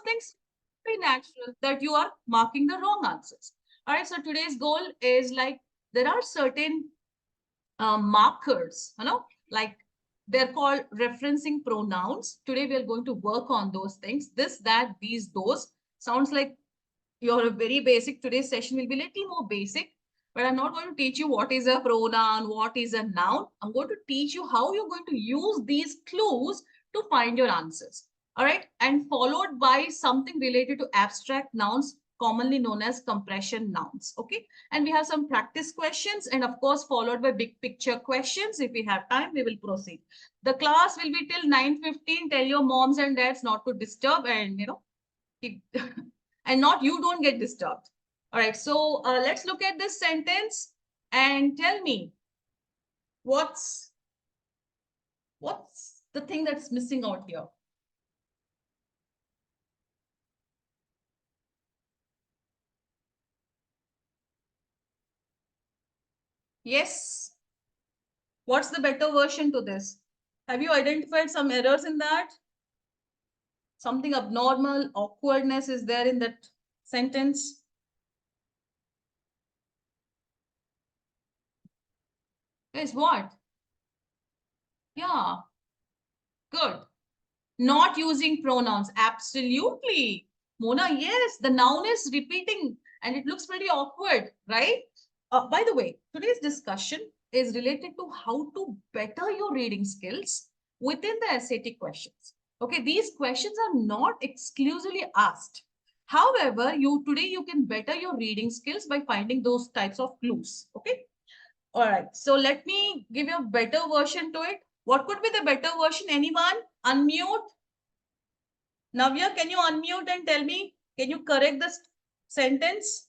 things, very natural that you are marking the wrong answers. All right, so today's goal is like there are certain markers, like they're called referencing pronouns. Today we are going to work on those things. This, that, these, those. Sounds like you're a very basic. Today's session will be a little more basic, but I'm not going to teach you what is a pronoun, what is a noun. I'm going to teach you how you're going to use these clues to find your answers. All right. And followed by something related to abstract nouns, commonly known as compression nouns. Okay. And we have some practice questions, and of course, followed by big picture questions. If we have time, we will proceed. The class will be till 9:15. Tell your moms and dads not to disturb, and keep and not you don't get disturbed. All right. So let's look at this sentence and tell me what's the thing that's missing out here. Yes. What's the better version to this? Have you identified some errors in that? Something abnormal, awkwardness is there in that sentence? Is what? Yeah. Good. Not using pronouns. Absolutely. Mona, yes, the noun is repeating and it looks pretty awkward, right? By the way, today's discussion is related to how to better your reading skills within the SAT questions. Okay, these questions are not exclusively asked. However, today you can better your reading skills by finding those types of clues. Okay. All right. So let me give you a better version to it. What could be the better version? Anyone? Unmute. Navya, can you unmute and tell me? Can you correct the sentence?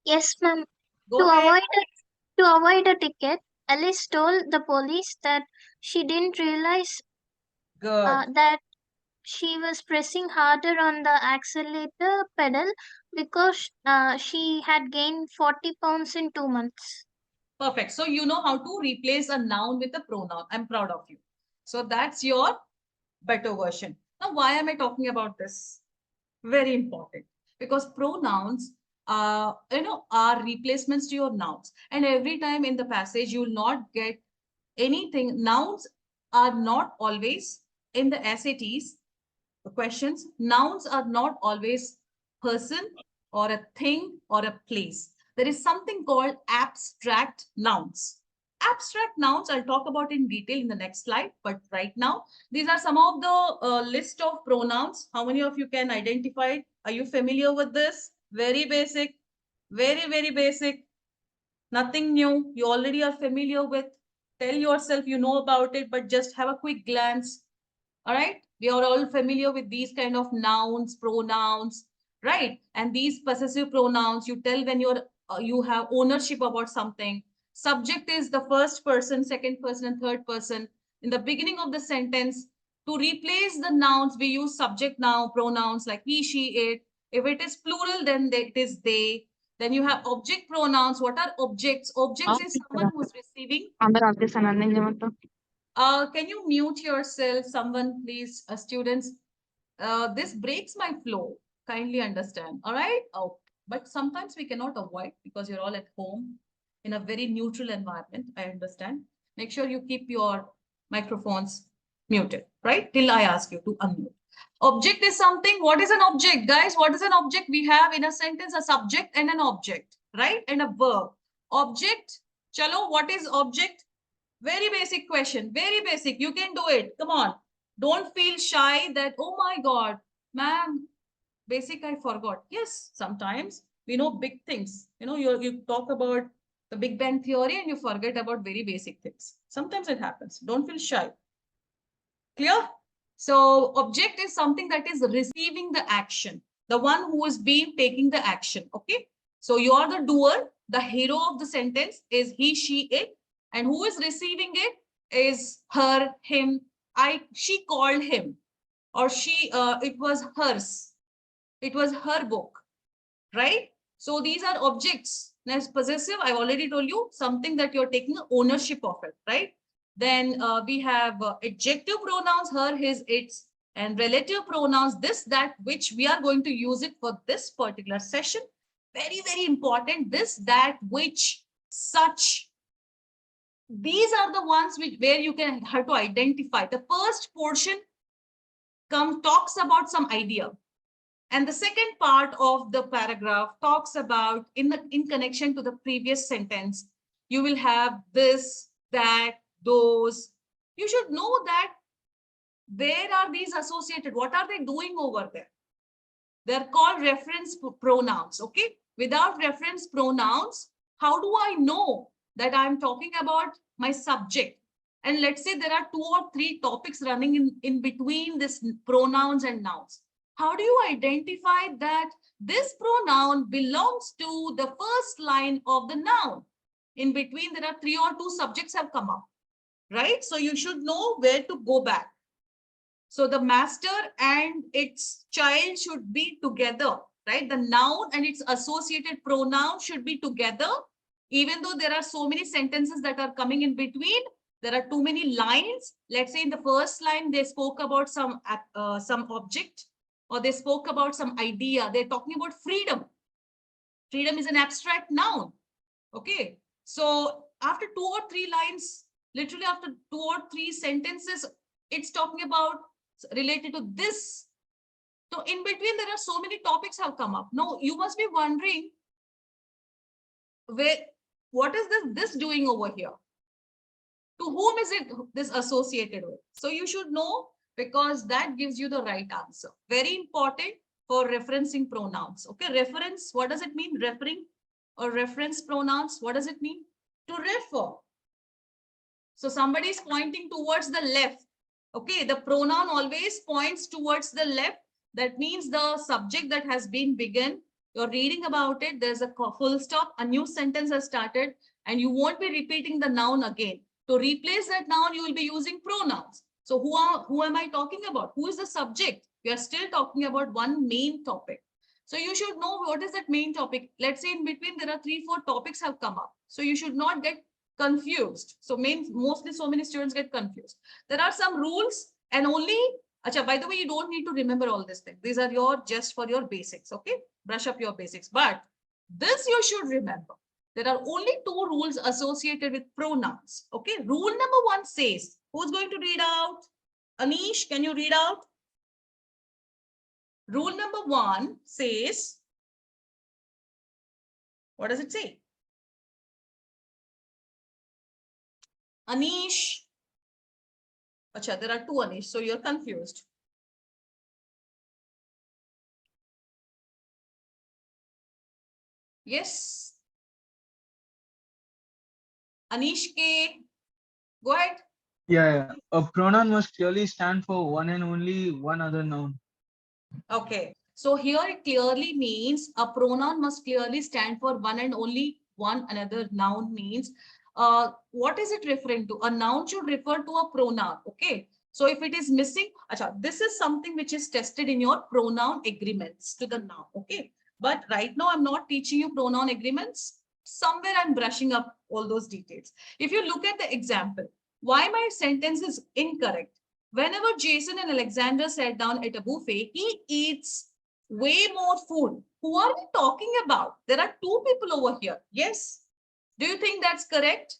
Yes, ma'am. Go To ahead. avoid a ticket, Alice told the police that she didn't realize Good. that she was pressing harder on the accelerator pedal because she had gained 40 pounds in 2 months. Perfect. So you know how to replace a noun with a pronoun. I'm proud of you. So that's your better version. Now, why am I talking about this? Very important. Because pronouns are replacements to your nouns. And every time in the passage, you will not get anything. Nouns are not always in the SATs, the questions. Nouns are not always person or a thing or a place. There is something called abstract nouns. Abstract nouns I'll talk about in detail in the next slide, but right now these are some of the list of pronouns. How many of you can identify it? Are you familiar with this? Very basic, very, very basic. Nothing new. You already are familiar with. Tell yourself you know about it, but just have a quick glance. All right. We are all familiar with these kind of nouns, pronouns, right? And these possessive pronouns, you tell when you have ownership about something. Subject is the first person, second person, and third person. In the beginning of the sentence, to replace the nouns, we use subject noun pronouns like he, she, it. If it is plural, then it is they. Then you have object pronouns. What are objects? Objects is someone who is receiving. Can you mute yourself, someone, please, students? This breaks my flow. Kindly understand. All right. Oh, but sometimes we cannot avoid because you're all at home in a very neutral environment. I understand. Make sure you keep your microphones muted, right? Till I ask you to unmute. Object is something. What is an object, guys? What is an object? We have in a sentence a subject and an object, right? And a verb. Object. Chalo, what is object? Very basic question. Very basic. You can do it. Come on. Don't feel shy that, oh my God, ma'am, basic I forgot. Yes, sometimes we know big things. You talk about the Big Bang Theory and you forget about very basic things. Sometimes it happens. Don't feel shy. Clear? So object is something that is receiving the action. The one who is being taking the action. Okay. So you are the doer. The hero of the sentence is he, she, it. And who is receiving it is her, him. She called him, or it was hers. It was her book, right? So these are objects. As possessive, I've already told you something that you're taking ownership of it, right? Then we have adjective pronouns, her, his, its. And relative pronouns, this, that, which, we are going to use it for this particular session. Very, very important. This, that, which, such. These are the ones where you can have to identify. The first portion talks about some idea. And the second part of the paragraph talks about, in connection to the previous sentence, you will have this, that, those. You should know that where are these associated? What are they doing over there? They're called reference pronouns. Okay. Without reference pronouns, how do I know that I'm talking about my subject? And let's say there are 2 or 3 topics running in between this pronouns and nouns. How do you identify that this pronoun belongs to the first line of the noun? In between, there are 3 or 2 subjects have come up, right? So you should know where to go back. So the master and its child should be together, right? The noun and its associated pronoun should be together. Even though there are so many sentences that are coming in between, there are too many lines. Let's say in the first line, they spoke about some object, or they spoke about some idea. They're talking about freedom. Freedom is an abstract noun. Okay. So after 2 or 3 lines, literally after 2 or 3 sentences, it's talking about related to this. So in between, there are so many topics have come up. Now you must be wondering, what is this doing over here? To whom is it this associated with? So you should know, because that gives you the right answer. Very important for referencing pronouns. Okay, reference, what does it mean? Referring or reference pronouns, what does it mean? To refer. So somebody is pointing towards the left. Okay, the pronoun always points towards the left. That means the subject that has been begun, you're reading about it, there's a full stop, a new sentence has started, and you won't be repeating the noun again. To replace that noun, you will be using pronouns. So who am I talking about? Who is the subject? We are still talking about one main topic. So you should know what is that main topic. Let's say in between there are 3-4 topics have come up. So you should not get confused. So mostly so many students get confused. There are some rules, and only, by the way, you don't need to remember all these things. These are just for your basics. Okay, brush up your basics. But this you should remember. There are only 2 rules associated with pronouns. Okay, rule number 1 says, who's going to read out? Anish, can you read out? Rule number 1 says, what does it say? Anish. Acha, there are 2 Anish, so you're confused. Yes. Anish K. Go ahead. Yeah. A pronoun must clearly stand for one and only one other noun. Okay. So here it clearly means a pronoun must clearly stand for one and only one another noun means, what is it referring to? A noun should refer to a pronoun. Okay. So if it is missing, this is something which is tested in your pronoun agreements to the noun. Okay. But right now I'm not teaching you pronoun agreements. Somewhere I'm brushing up all those details. If you look at the example, why my sentence is incorrect? Whenever Jason and Alexander sat down at a buffet, he eats way more food. Who are we talking about? There are 2 people over here. Yes. Do you think that's correct?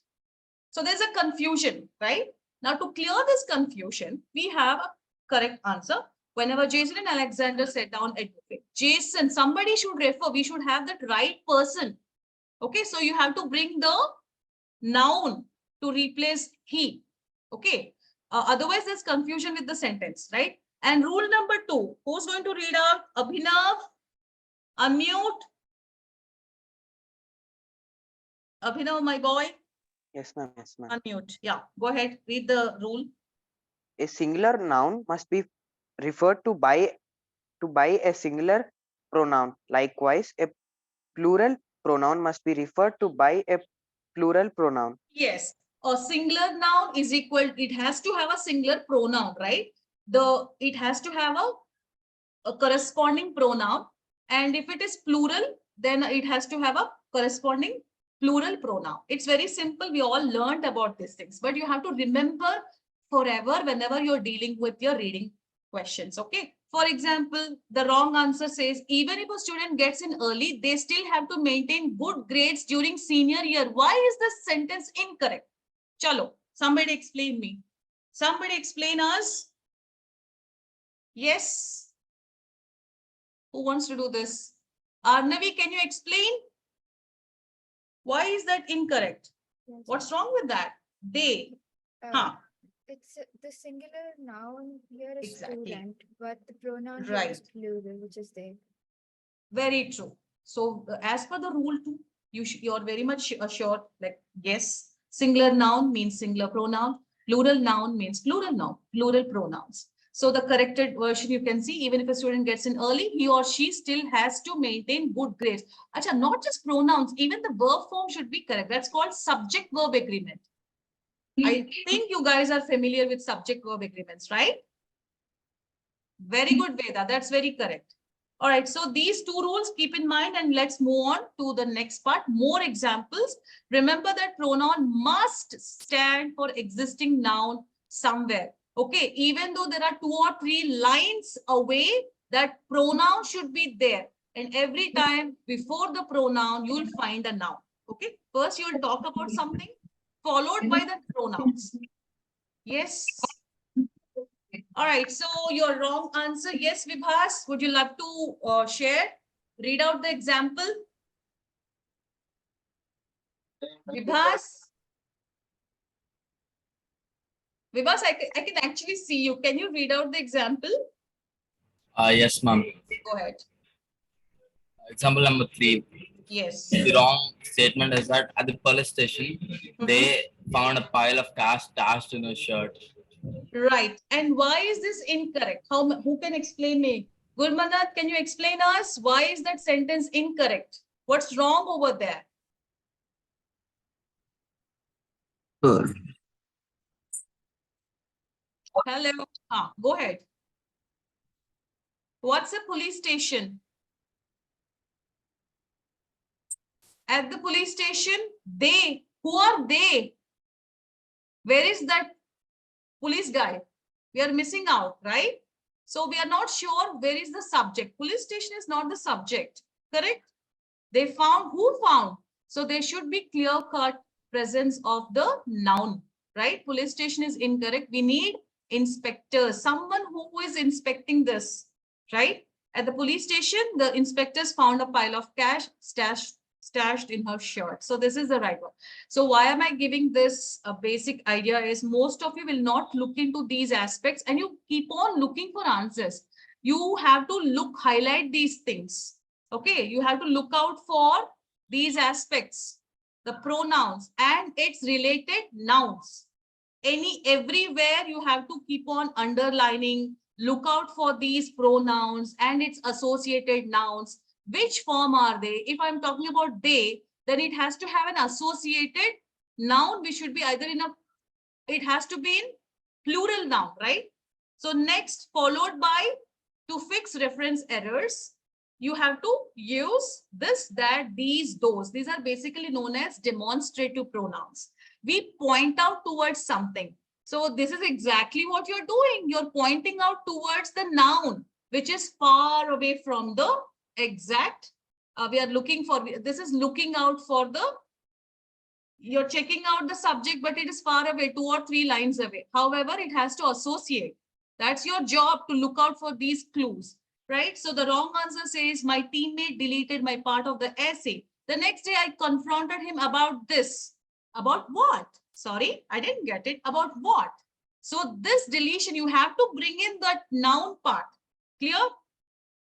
So there's a confusion, right? Now to clear this confusion, we have a correct answer. Whenever Jason and Alexander sat down at buffet, Jason, somebody should refer. We should have that right person. Okay, so you have to bring the noun to replace he. Okay. Otherwise, there's confusion with the sentence, right? And rule number 2, who's going to read out? Abhinav, unmute. Abhinav, my boy. Yes, ma'am. Yes, ma'am. Unmute. Yeah, go ahead. Read the rule. A singular noun must be referred to by a singular pronoun. Likewise, a plural pronoun must be referred to by a plural pronoun. Yes, a singular noun is equal. It has to have a singular pronoun, right? It has to have a corresponding pronoun, and if it is plural, then it has to have a corresponding plural pronoun. It's very simple. We all learned about these things, but you have to remember forever whenever you're dealing with your reading questions. Okay. For example, the wrong answer says, even if a student gets in early, they still have to maintain good grades during senior year. Why is this sentence incorrect? Chalo, somebody explain me. Somebody explain us. Yes. Who wants to do this? Arnavi, can you explain? Why is that incorrect? Yes, What's wrong with that? They. Huh. It's the singular noun here is Exactly. student, but the pronoun here Right. is plural, which is they. Very true. So as per the rule too, you're very much assured, like, yes, singular noun means singular pronoun, plural noun means plural noun, plural pronouns. So the corrected version you can see, even if a student gets in early, he or she still has to maintain good grades. Acha, not just pronouns, even the verb form should be correct. That's called subject verb agreement. I think you guys are familiar with subject verb agreements, right? Very good, Veda. That's very correct. All right, so these two rules keep in mind, and let's move on to the next part. More examples. Remember that pronoun must stand for existing noun somewhere. Okay, even though there are 2 or 3 lines away, that pronoun should be there. And every time before the pronoun, you'll find a noun. Okay, first you'll talk about something, followed by the pronouns. Yes. All right, so your wrong answer, yes, Vibhas, would you love to share? Read out the example. Vibhas? Vibhas, I can actually see you. Can you read out the example? Yes, ma'am. Go ahead. Example number 3. Yes. The wrong statement is that at the police station, they found a pile of cash stashed in a shirt. Right. And why is this incorrect? Who can explain me? Gurmanat, can you explain us why is that sentence incorrect? What's wrong over there? Sure. Hello. Go ahead. What's a police station? At the police station, they. Who are they? Where is that police guy? We are missing out, right? So we are not sure where is the subject. Police station is not the subject, correct? They found, who found? So there should be clear-cut presence of the noun, right? Police station is incorrect. We need inspectors, someone who is inspecting this, right? At the police station, the inspectors found a pile of cash stashed in her shirt. So this is the right one. So why am I giving this a basic idea is most of you will not look into these aspects and you keep on looking for answers. You have to highlight these things. Okay, you have to look out for these aspects, the pronouns and its related nouns. Everywhere you have to keep on underlining, look out for these pronouns and its associated nouns. Which form are they? If I'm talking about they, then it has to have an associated noun, which should be either it has to be in plural noun, right? So next, followed by, to fix reference errors, you have to use this, that, these, those. These are basically known as demonstrative pronouns. We point out towards something. So this is exactly what you're doing. You're pointing out towards the noun, which is far away from the exact. We are looking for, this is looking out for the, you're checking out the subject, but it is far away, 2 or 3 lines away. However, it has to associate. That's your job, to look out for these clues, right? So the wrong answer says, my teammate deleted my part of the essay. The next day I confronted him about this. About what? Sorry, I didn't get it. About what? So this deletion, you have to bring in that noun part. Clear?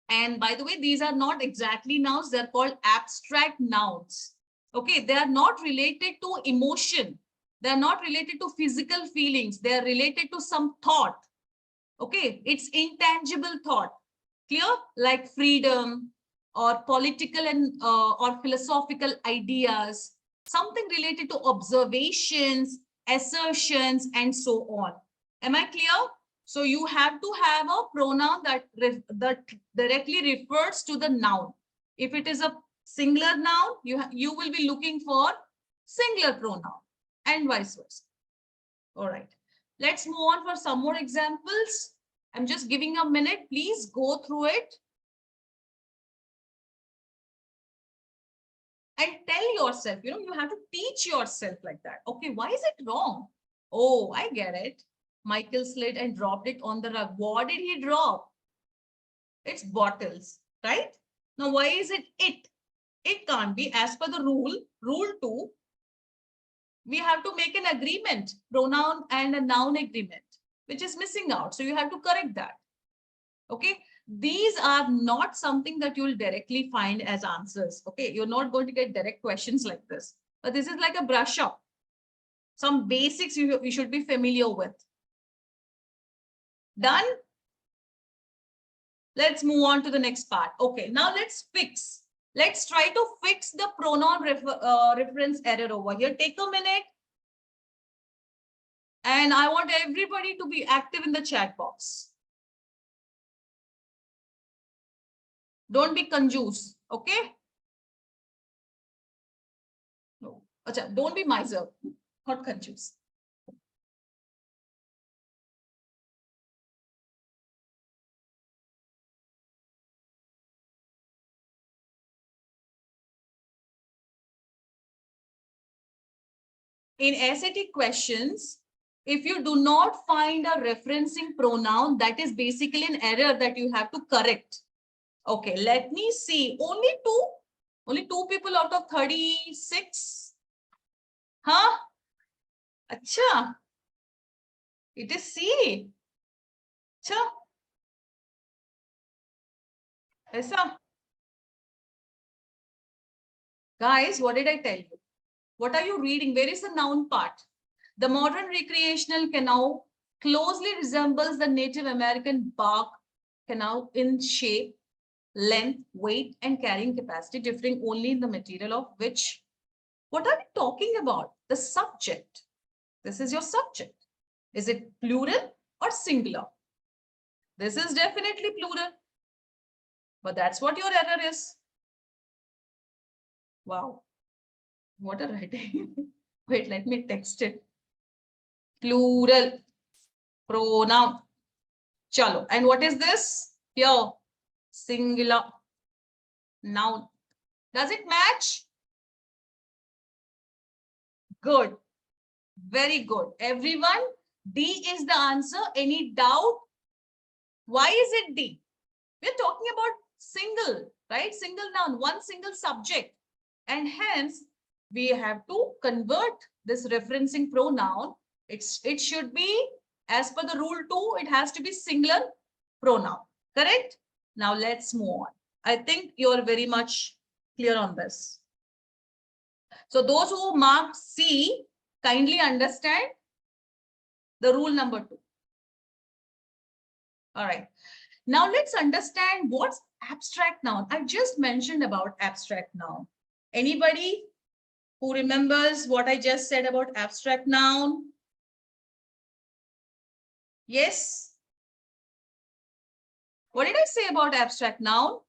And by the way, these are not exactly nouns. They're called abstract nouns. Okay, they are not related to emotion. They are not related to physical feelings. They are related to some thought. Okay, it's intangible thought. Clear? Like freedom or political and or philosophical ideas. Something related to observations, assertions, and so on. Am I clear? So you have to have a pronoun that directly refers to the noun. If it is a singular noun, you will be looking for singular pronoun and vice versa. All right. Let's move on for some more examples. I'm just giving a minute. Please go through it. And tell yourself, you have to teach yourself like that. Okay, why is it wrong? Oh, I get it. Michael slid and dropped it on the rug. What did he drop? It's bottles, right? Now, why is it it? It can't be. As per the rule 2, we have to make an agreement, pronoun and a noun agreement, which is missing out. So you have to correct that. Okay. These are not something that you will directly find as answers. Okay. You're not going to get direct questions like this, but this is like a brush up. Some basics you should be familiar with. Done? Let's move on to the next part. Okay. Now let's fix. Let's try to fix the pronoun reference error over here. Take a minute. And I want everybody to be active in the chat box. Don't be confused, okay? No, don't be miser, not confused. In SAT questions, if you do not find a referencing pronoun, that is basically an error that you have to correct. Okay, let me see. Only two people out of 36. Huh? Acha. It is C. Acha. Aisa. Guys, what did I tell you? What are you reading? Where is the noun part? The modern recreational canoe closely resembles the Native American bark canoe in shape, length, weight, and carrying capacity, differing only in the material of which. What are we talking about? The subject. This is your subject. Is it plural or singular? This is definitely plural. But that's what your error is. Wow. What a writing. Wait, let me text it. Plural pronoun. Chalo. And what is this? Here. Singular noun. Does it match? Good. Very good. Everyone, D is the answer. Any doubt? Why is it D? We're talking about single, right? Single noun, one single subject. And hence, we have to convert this referencing pronoun. It should be, as per the rule 2, it has to be singular pronoun. Correct? Now let's move on. I think you're very much clear on this. So those who mark C, kindly understand the rule number 2. All right. Now let's understand what's abstract noun. I just mentioned about abstract noun. Anybody who remembers what I just said about abstract noun? Yes. What did I say about abstract noun?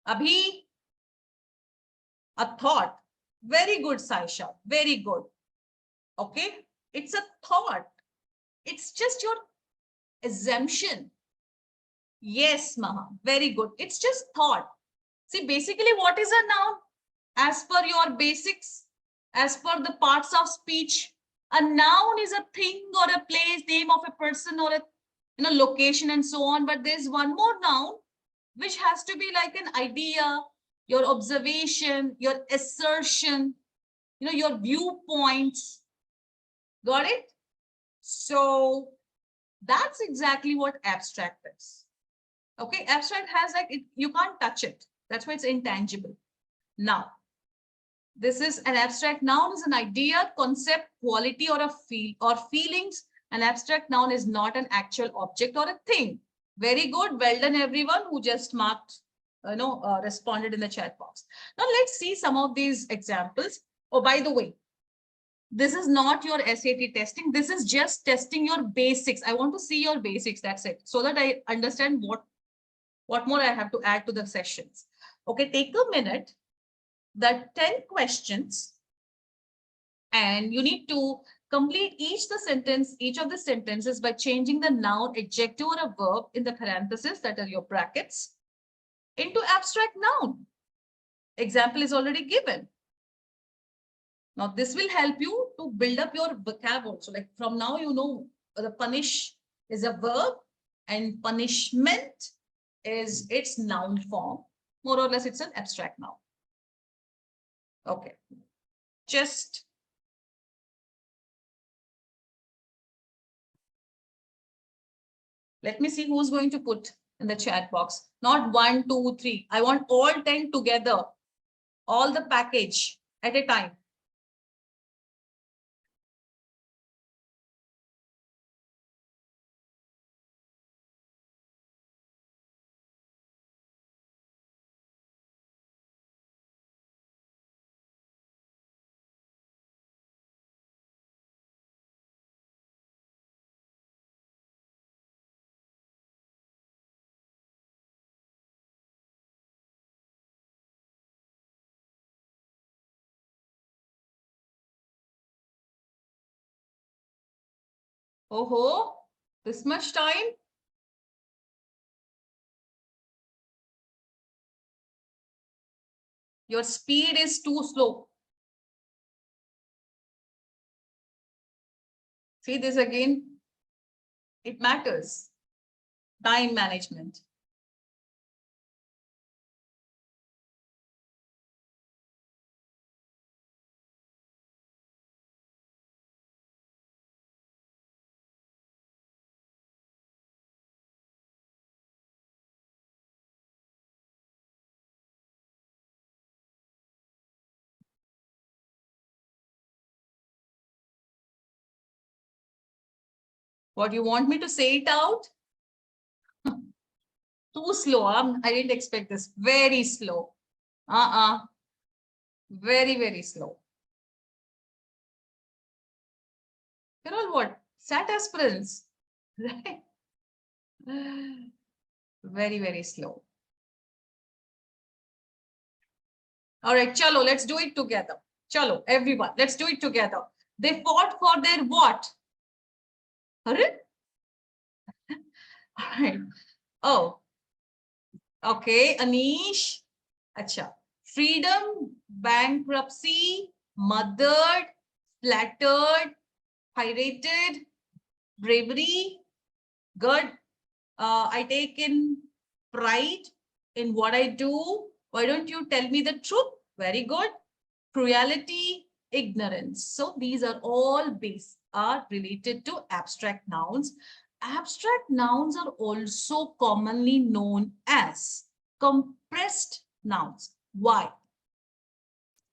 Abhi? A thought. Very good, Saisha. Very good. Okay. It's a thought. It's just your assumption. Yes, Maha. Very good. It's just thought. See, basically, what is a noun? As per your basics, as per the parts of speech, a noun is a thing or a place, name of a person or a location and so on. But there's one more noun which has to be like an idea, your observation, your assertion, your viewpoints. Got it? So that's exactly what abstract is. Okay, abstract has like you can't touch it. That's why it's intangible. Now, this is an abstract noun is an idea, concept, quality, or a feel or feelings. An abstract noun is not an actual object or a thing. Very good. Well done, everyone who just marked, responded in the chat box. Now let's see some of these examples. Oh, by the way, this is not your SAT testing. This is just testing your basics. I want to see your basics. That's it. So that I understand what more I have to add to the sessions. Okay, take a minute. The 10 questions, and you need to Complete each of the sentences by changing the noun, adjective, or a verb in the parentheses, that are your brackets, into abstract noun. Example is already given. Now, this will help you to build up your vocab also. Like from now, you know the punish is a verb and punishment is its noun form. More or less, it's an abstract noun. Okay. Just let me see who's going to put in the chat box. Not 1, 2, 3. I want all 10 together. All the package at a time. Oh, this much time? Your speed is too slow. See this again? It matters. Time management. What, you want me to say it out? Too slow. I didn't expect this. Very slow. Very, very slow. You're all what? SAT aspirants. Right? Very, very slow. All right, chalo, let's do it together. Chalo, everyone, let's do it together. They fought for their what? Hurry? All right. Oh, okay, Anish. Acha. Freedom, bankruptcy, mothered, flattered, pirated, bravery. Good. I take in pride in what I do. Why don't you tell me the truth? Very good. Cruelty, ignorance. So these are all related to abstract nouns. Abstract nouns are also commonly known as compressed nouns. Why?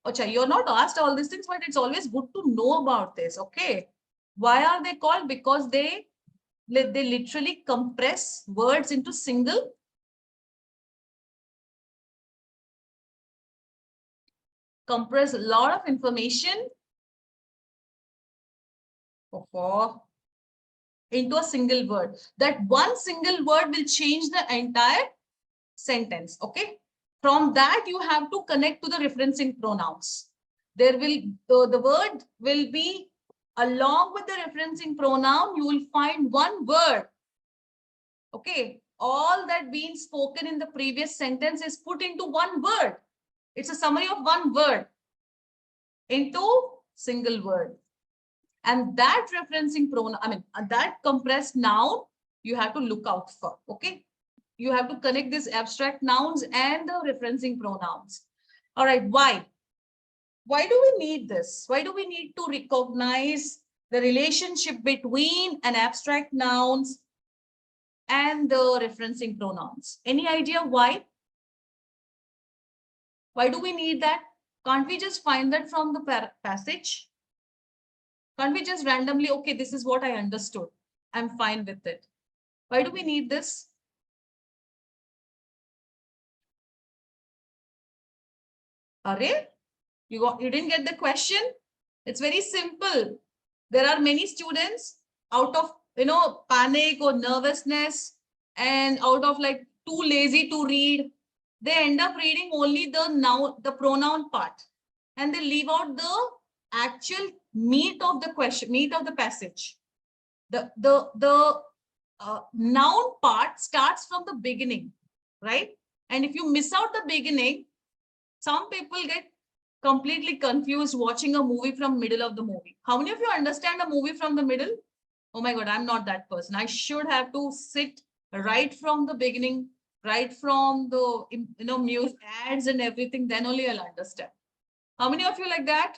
Ocha, you're not asked all these things, but it's always good to know about this. Okay. Why are they called? Because they literally compress words into single compress a lot of information into a single word. That one single word will change the entire sentence. Okay. From that, you have to connect to the referencing pronouns. There will the word will be along with the referencing pronoun. You will find one word. Okay. All that being spoken in the previous sentence is put into one word. It's a summary of one word into single word. And that referencing pronoun, that compressed noun, you have to look out for. Okay. You have to connect these abstract nouns and the referencing pronouns. All right. Why? Why do we need this? Why do we need to recognize the relationship between an abstract nouns and the referencing pronouns? Any idea why? Why do we need that? Can't we just find that from the passage? Can't we just randomly, okay, this is what I understood. I'm fine with it. Why do we need this? Array, you didn't get the question? It's very simple. There are many students out of, panic or nervousness and out of like too lazy to read. They end up reading only the noun, the pronoun part, and they leave out the actual meat of the question, meat of the passage. The noun part starts from the beginning, right? And if you miss out the beginning, some people get completely confused watching a movie from middle of the movie. How many of you understand a movie from the middle? Oh my God, I'm not that person. I should have to sit right from the beginning, right from the music, ads and everything, then only I'll understand. How many of you like that?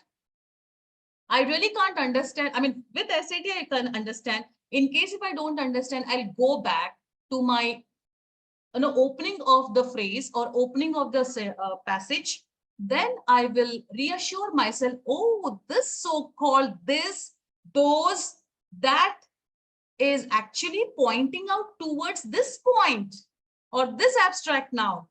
I really can't understand. I mean, with SAT, I can understand. In case if I don't understand, I'll go back to my opening of the phrase or opening of the passage. Then I will reassure myself, oh, this so-called this, those, that is actually pointing out towards this point or this abstract noun.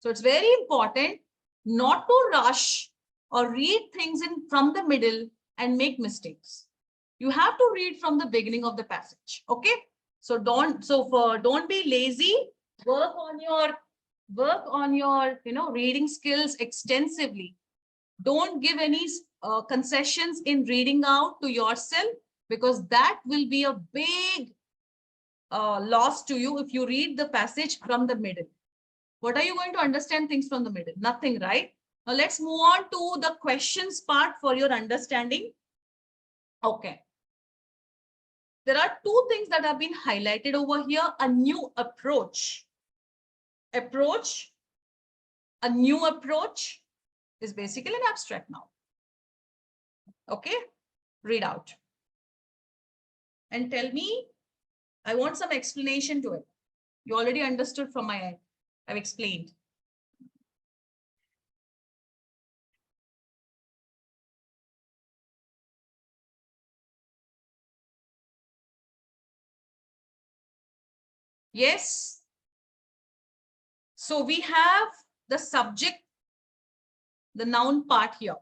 So it's very important not to rush or read things in from the middle and make mistakes. You have to read from the beginning of the passage. Okay. So don't be lazy. Work on your reading skills extensively. Don't give any concessions in reading out to yourself, because that will be a big loss to you if you read the passage from the middle. What are you going to understand things from the middle? Nothing, right? Now let's move on to the questions part for your understanding. Okay. There are two things that have been highlighted over here. A new approach. A new approach is basically an abstract noun. Okay. Read out. And tell me, I want some explanation to it. You already understood from my end. I've explained. Yes. So we have the subject, the noun part here.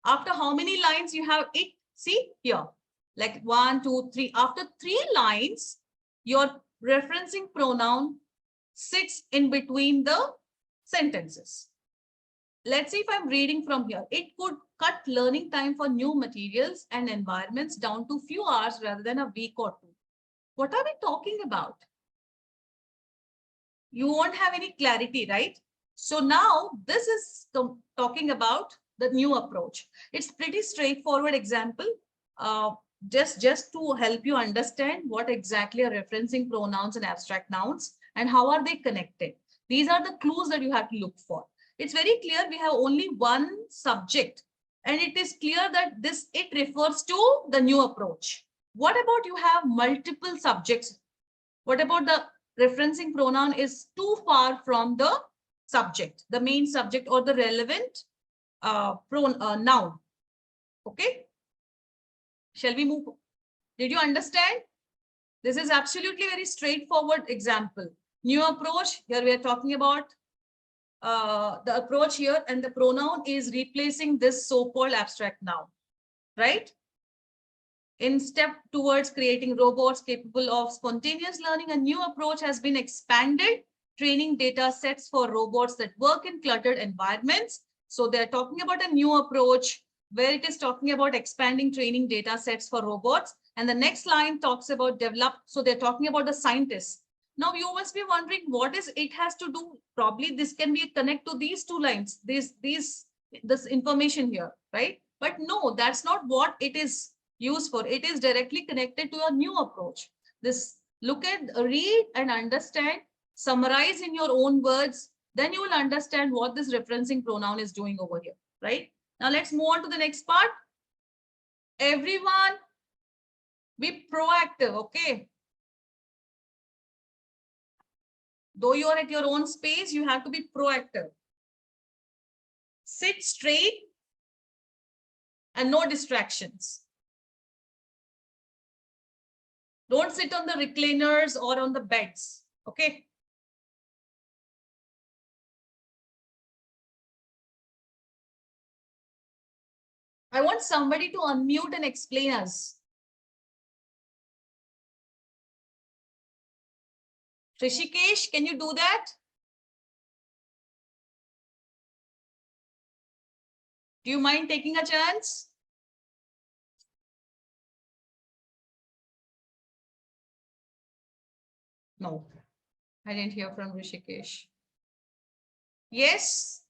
After how many lines you have it? See here, like 1, 2, 3. After 3 lines, your referencing pronoun sits in between the sentences. Let's see if I'm reading from here. It could cut learning time for new materials and environments down to few hours rather than a week or 2. What are we talking about? You won't have any clarity, right? So now this is talking about the new approach. It's pretty straightforward example. Just to help you understand what exactly are referencing pronouns and abstract nouns and how are they connected. These are the clues that you have to look for. It's very clear we have only one subject, and it is clear that it refers to the new approach. What about you have multiple subjects? What about the referencing pronoun is too far from the subject, the main subject or the relevant noun? Okay. Shall we move? Did you understand? This is absolutely very straightforward example. New approach, here we are talking about the approach here, and the pronoun is replacing this so-called abstract noun, right? In step towards creating robots capable of spontaneous learning, a new approach has been expanded, training data sets for robots that work in cluttered environments. So they're talking about a new approach where it is talking about expanding training data sets for robots. And the next line talks about develop. So they're talking about the scientists. Now you must be wondering what is it has to do. Probably this can be connect to these 2 lines, this information here, right? But no, that's not what it is used for. It is directly connected to a new approach. This look at, read and understand, summarize in your own words, then you will understand what this referencing pronoun is doing over here, right? Now let's move on to the next part. Everyone, be proactive, okay? Though you are at your own space, you have to be proactive. Sit straight and no distractions. Don't sit on the recliners or on the beds, okay? I want somebody to unmute and explain us. Rishikesh, can you do that? Do you mind taking a chance? No, I didn't hear from Rishikesh. Yes.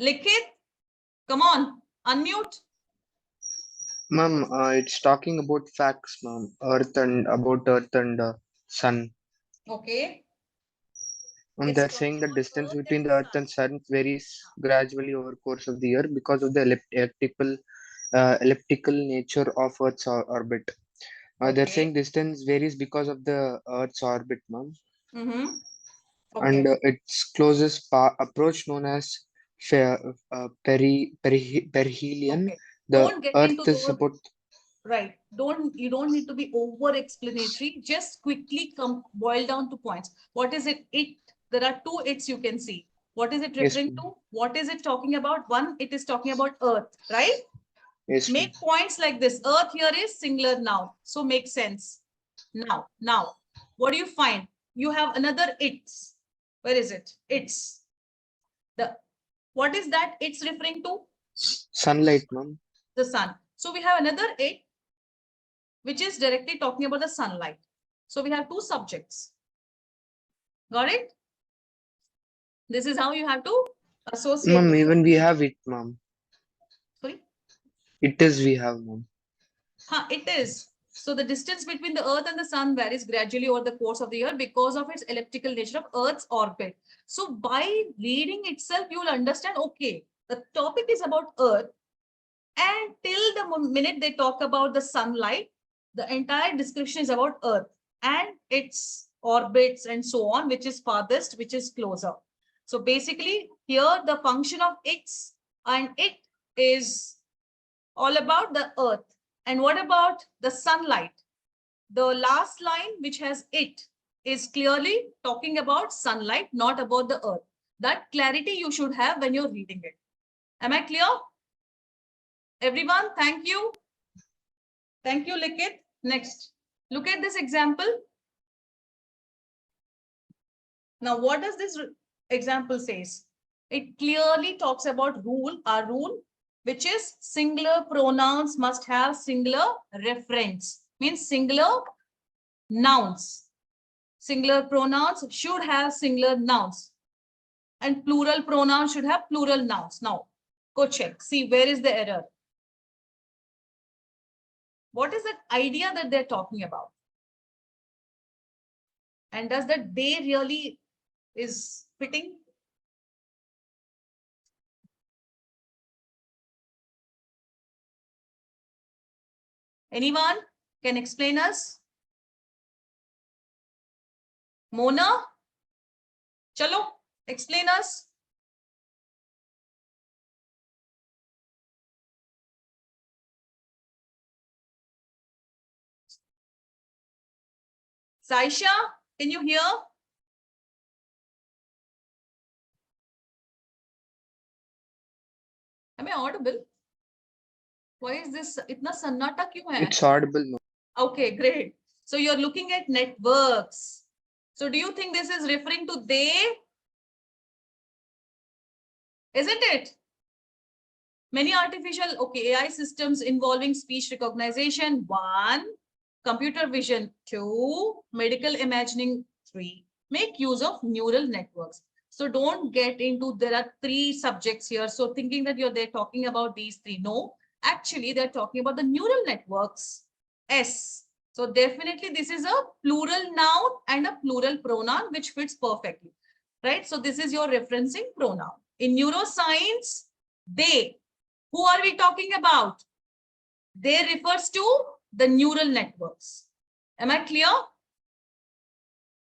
Likit, come on, unmute. Ma'am, it's talking about facts, ma'am. Earth and sun. Okay. And It's they're talking saying the about distance Earth between and the Earth Sun. and Sun varies gradually over course of the year because of the elliptical nature of Earth's orbit. They're Okay. saying distance varies because of the Earth's orbit, ma'am. Mm-hmm. And Okay. its closest approach, known as perihelion, Okay. the Don't get into Earth is those. about. Right. You don't need to be over explanatory. Just quickly come boil down to points. What is it? It there are two its you can see. What is it Yes, referring ma'am. to? What is it talking about? One, it is talking about Earth, right? Yes, ma'am. Make points like this. Earth here is singular noun. So make sense. Now, what do you find? You have another it's. Where is it? It's. The what is that it's referring to? Sunlight, ma'am. The sun. So we have another it, which is directly talking about the sunlight. So we have two subjects. Got it? This is how you have to associate. Ma'am, even we have it, ma'am. Sorry? It is we have, ma'am. It is. So the distance between the Earth and the Sun varies gradually over the course of the year because of its elliptical nature of Earth's orbit. So by reading itself, you will understand, okay, the topic is about Earth, and till the minute they talk about the sunlight, the entire description is about Earth and its orbits and so on, which is farthest, which is closer. So basically, here the function of its and it is all about the Earth. And what about the sunlight? The last line, which has it, is clearly talking about sunlight, not about the Earth. That clarity you should have when you're reading it. Am I clear? Everyone, thank you. Thank you, Likit. Next, look at this example. Now, what does this example says? It clearly talks about our rule, which is singular pronouns must have singular reference, means singular nouns. Singular pronouns should have singular nouns, and plural pronouns should have plural nouns. Now, go check, see where is the error. What is that idea that they're talking about? And does that they really is fitting? Anyone can explain us? Mona? Chalo, explain us. Saisha, can you hear? Am I audible? Why is this itna sannata kyun hai? It's audible, ma'am. Okay, great. So you're looking at networks. So do you think this is referring to they? Isn't it? Many artificial, okay, AI systems involving speech recognition, 1, computer vision, 2, medical imagining, 3, make use of neural networks. So don't get into, there are 3 subjects here. So thinking that they're talking about these 3. No, actually they're talking about the neural networks, S. So definitely this is a plural noun and a plural pronoun, which fits perfectly, right? So this is your referencing pronoun. In neuroscience, they. Who are we talking about? They refers to the neural networks. Am I clear?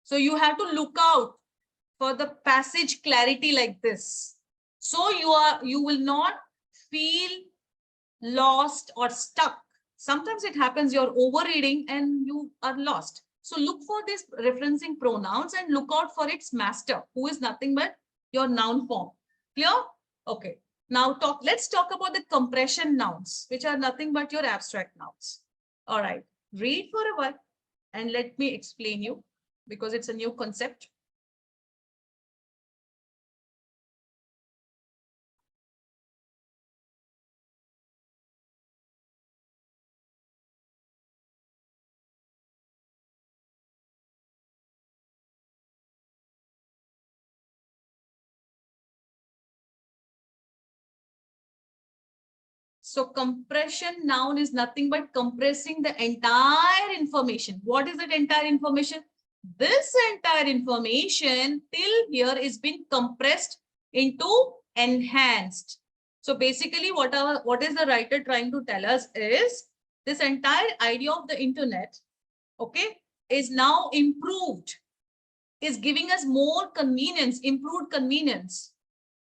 So you have to look out for the passage clarity like this. So you will not feel lost or stuck. Sometimes it happens you're overreading and you are lost. So look for this referencing pronouns and look out for its master, who is nothing but your noun form. Clear? Okay. Now let's talk about the compression nouns, which are nothing but your abstract nouns. All right. Read for a while and let me explain you, because it's a new concept. So compression noun is nothing but compressing the entire information. What is that entire information? This entire information till here is been compressed into enhanced. So basically what is the writer trying to tell us is this entire idea of the internet, okay, is now improved, is giving us more convenience, improved convenience.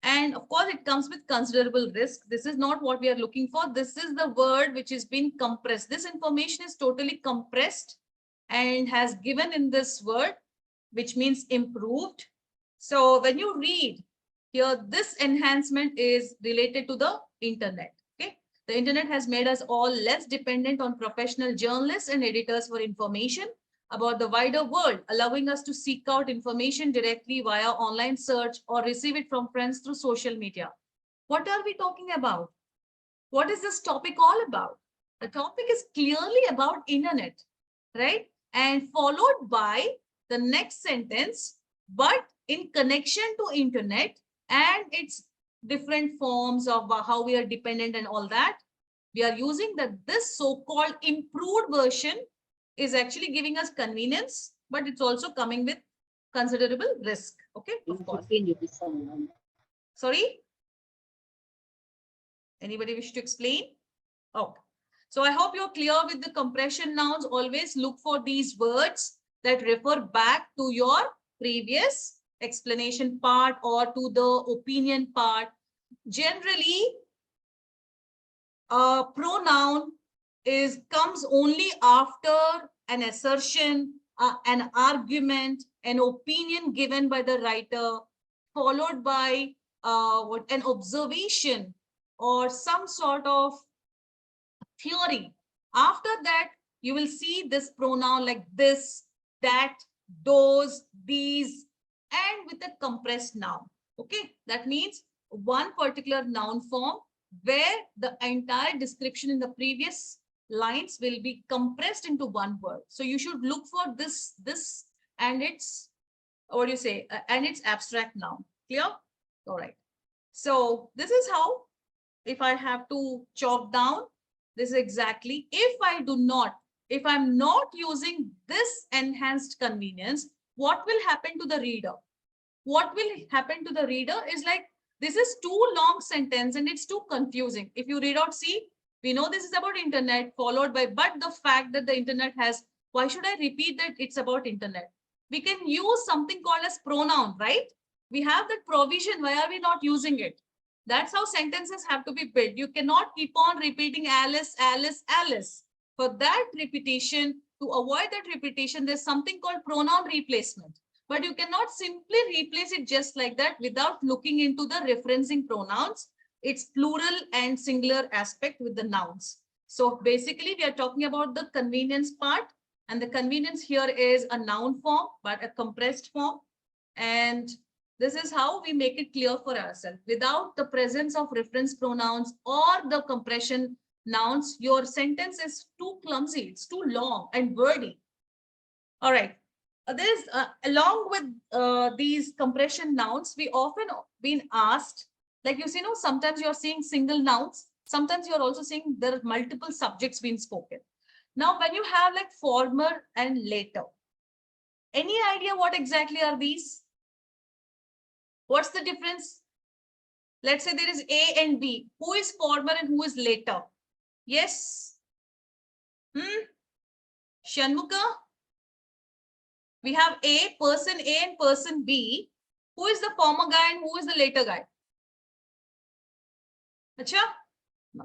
And of course, it comes with considerable risk. This is not what we are looking for. This is the word which has been compressed. This information is totally compressed and has given in this word, which means improved. So when you read here, this enhancement is related to the internet. Okay, the internet has made us all less dependent on professional journalists and editors for information about the wider world, allowing us to seek out information directly via online search or receive it from friends through social media. What are we talking about? What is this topic all about? The topic is clearly about internet, right? And followed by the next sentence, but in connection to internet and its different forms of how we are dependent and all that, we are using that this so-called improved version is actually giving us convenience, but it's also coming with considerable risk. Okay, of course. Sorry? Anybody wish to explain? Oh, so I hope you're clear with the compression nouns. Always look for these words that refer back to your previous explanation part or to the opinion part. Generally, a pronoun comes only after an assertion, an argument, an opinion given by the writer, followed by an observation or some sort of theory. After that, you will see this pronoun like this, that, those, these, and with a compressed noun. Okay, that means one particular noun form where the entire description in the previous lines will be compressed into one word. So you should look for this and its, what do you say, and its abstract noun. Clear? All right. So this is how, if I have to chalk down, this is exactly, if I'm not using this enhanced convenience, what will happen to the reader? What will happen to the reader is like, this is too long sentence and it's too confusing. If you read out, see, we know this is about internet followed by, but the fact that the internet has, why should I repeat that it's about internet? We can use something called as pronoun, right? We have that provision. Why are we not using it? That's how sentences have to be built. You cannot keep on repeating Alice, Alice, Alice. For that repetition, to avoid that repetition, there's something called pronoun replacement. But you cannot simply replace it just like that without looking into the referencing pronouns, its plural and singular aspect with the nouns. So basically, we are talking about the convenience part. And the convenience here is a noun form, but a compressed form. And this is how we make it clear for ourselves. Without the presence of reference pronouns or the compression nouns, your sentence is too clumsy, it's too long and wordy. All right. Along with these compression nouns, we often been asked, like you see, sometimes you're seeing single nouns, sometimes you're also seeing there are multiple subjects being spoken. Now, when you have like former and later, any idea what exactly are these? What's the difference? Let's say there is A and B. Who is former and who is later? Yes. Shanmuka? We have A, person A and person B. Who is the former guy and who is the later guy? Acha?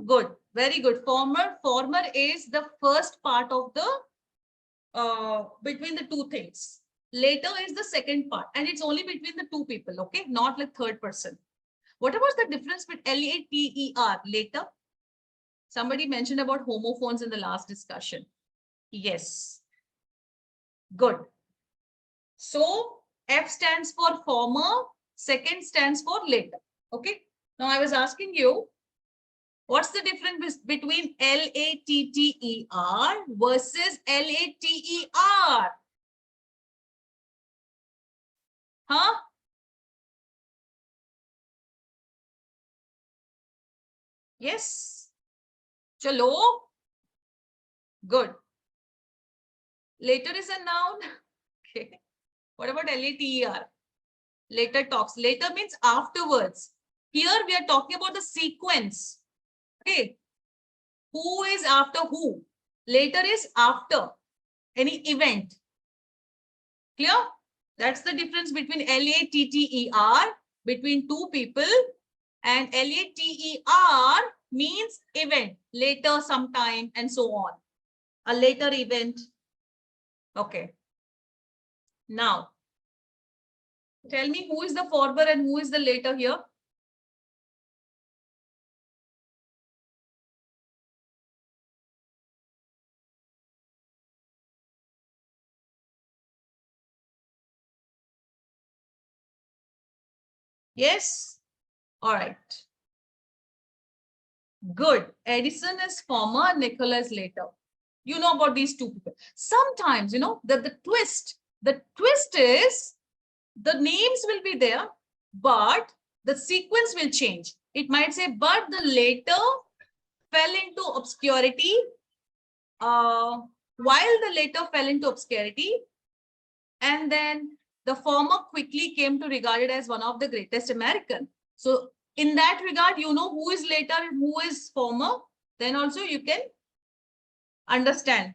Good. Very good. Former is the first part of the between the two things. Later is the second part, and it's only between the two people, okay? Not like third person. What about the difference between L-A-T-E-R, later? Somebody mentioned about homophones in the last discussion. Yes. Good. So F stands for former, second stands for later. Okay. Now I was asking you, what's the difference between L-A-T-T-E-R versus L-A-T-E-R? Huh? Yes. Chalo. Good. Later is a noun. Okay. What about later? Later talks. Later means afterwards. Here we are talking about the sequence. Okay. Who is after who? Later is after any event. Clear? That's the difference between latter, between two people, and later means event, later, sometime, and so on. A later event. Okay. Now, tell me who is the former and who is the later here? Yes? All right. Good. Edison is former, Nikola is later. You know about these two people. Sometimes, the twist is the names will be there, but the sequence will change. It might say, but the later fell into obscurity. While the later fell into obscurity, and then the former quickly came to regard it as one of the greatest American. So in that regard, you know who is later and who is former. Then also you can understand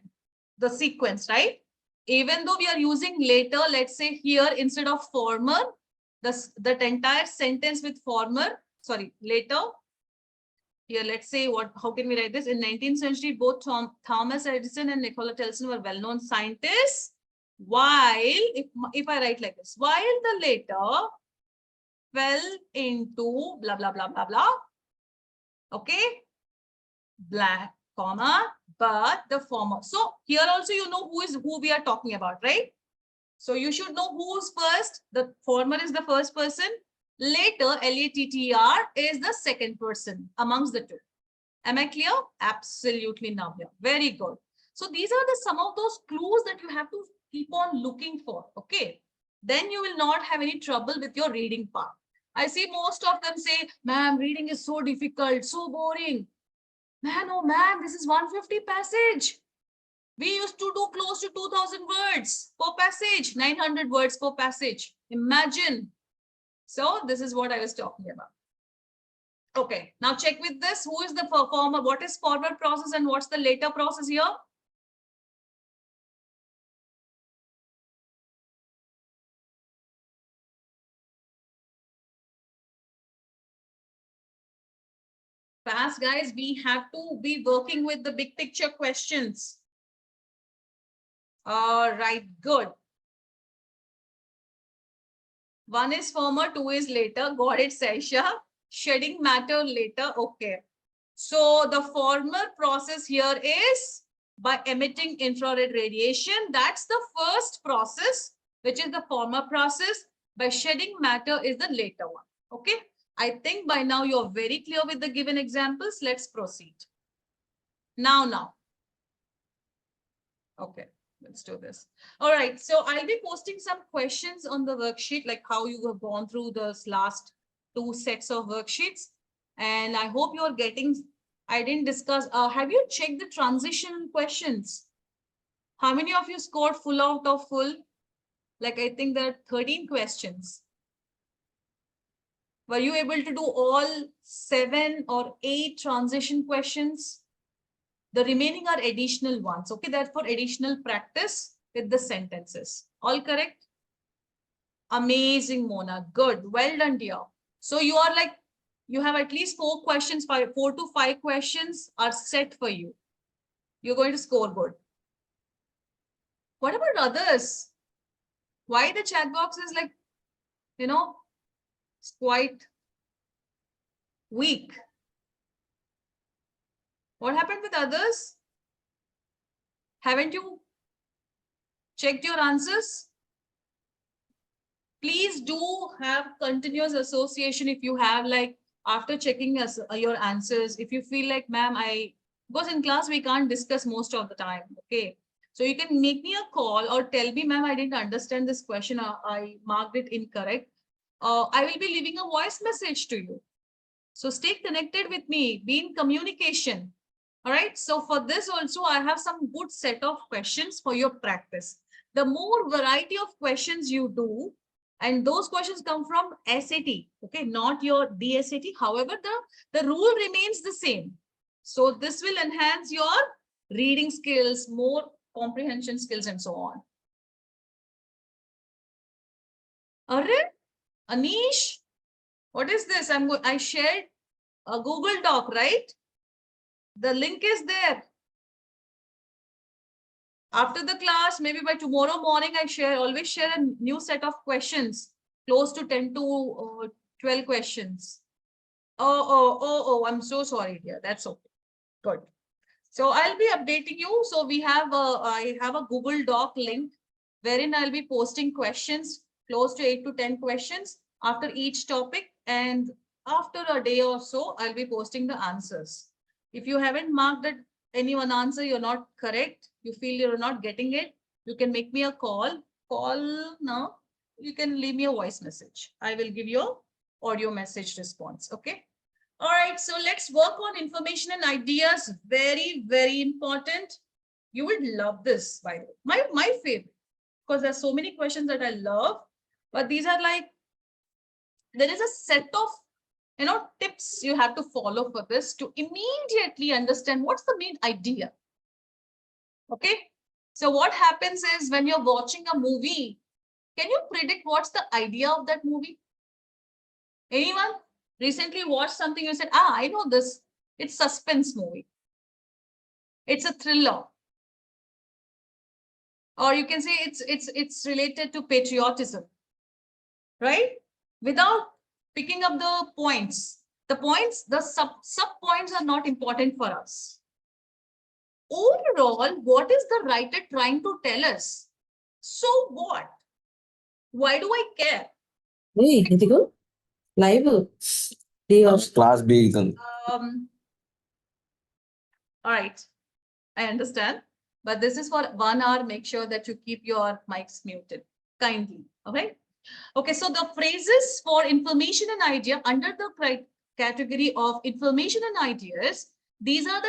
the sequence, right? Even though we are using later, let's say here instead of former, that entire sentence with former, sorry, later. Here, let's say how can we write this? In 19th century, both Thomas Edison and Nikola Tesla were well-known scientists. While, if I write like this, while the later fell into blah, blah, blah, blah, blah. Okay. Blank, comma, but the former. So here also you know who we are talking about, right? So you should know who's first. The former is the first person. Later, latter is the second person amongst the two. Am I clear? Absolutely, Navya. Very good. So these are some of those clues that you have to keep on looking for. Okay. Then you will not have any trouble with your reading part. I see most of them say, ma'am, reading is so difficult, so boring. Man, oh man, this is 150 passage. We used to do close to 2000 words per passage, 900 words per passage. Imagine. So this is what I was talking about. Okay, now check with this. Who is the former? What is former process and what's the later process here? Fast, guys, we have to be working with the big picture questions. All right, good. One is former, two is later. Got it, Saisha. Shedding matter later. Okay. So the former process here is by emitting infrared radiation. That's the first process, which is the former process. By shedding matter is the later one. Okay. I think by now you're very clear with the given examples. Let's proceed. Now. Okay. Let's do this. All right. So I'll be posting some questions on the worksheet, like how you have gone through those last 2 sets of worksheets. And I hope you're getting, I didn't discuss, have you checked the transition questions? How many of you scored full out of full? Like, I think there are 13 questions. Were you able to do all 7 or 8 transition questions? The remaining are additional ones. Okay, that's for additional practice with the sentences. All correct? Amazing, Mona. Good. Well done, dear. So you are like, you have at least 4 questions, 4 to 5 questions are set for you. You're going to score good. What about others? Why the chat box is like, it's quite weak. What happened with others? Haven't you checked your answers? Please do have continuous association if you have, like, after checking your answers, if you feel like, ma'am, because in class we can't discuss most of the time. Okay. So you can make me a call or tell me, ma'am, I didn't understand this question. I marked it incorrect. I will be leaving a voice message to you. So stay connected with me, be in communication. All right. So for this also, I have some good set of questions for your practice. The more variety of questions you do, and those questions come from SAT, okay, not your DSAT. However, the rule remains the same. So this will enhance your reading skills, more comprehension skills, and so on. Arre, Anish, what is this? I shared a Google Doc, right? The link is there. After the class, maybe by tomorrow morning, always share a new set of questions, close to 10 to 12 questions. Oh, I'm so sorry, dear. That's okay. Good. So I'll be updating you. So I have a Google Doc link wherein I'll be posting questions, close to 8 to 10 questions after each topic. And after a day or so, I'll be posting the answers. If you haven't marked that any one answer, you're not correct, you feel you're not getting it, you can make me a call. Call now. You can leave me a voice message. I will give you an audio message response. Okay. All right, so let's work on information and ideas. Very, very important. You would love this, by the way. My favorite, because there's so many questions that I love, but these are like, there is a set of, tips you have to follow for this to immediately understand what's the main idea. Okay, so what happens is when you're watching a movie, can you predict what's the idea of that movie? Anyone? Recently watched something, you said, I know this. It's suspense movie. It's a thriller. Or you can say it's related to patriotism, right? Without picking up the points. The sub points are not important for us. Overall, what is the writer trying to tell us? So what? Why do I care? Hey, Nitigo, live day of Class B then. All right, I understand. But this is for 1 hour. Make sure that you keep your mics muted kindly. Okay. Okay. So the phrases for information and idea under the category of information and ideas, these are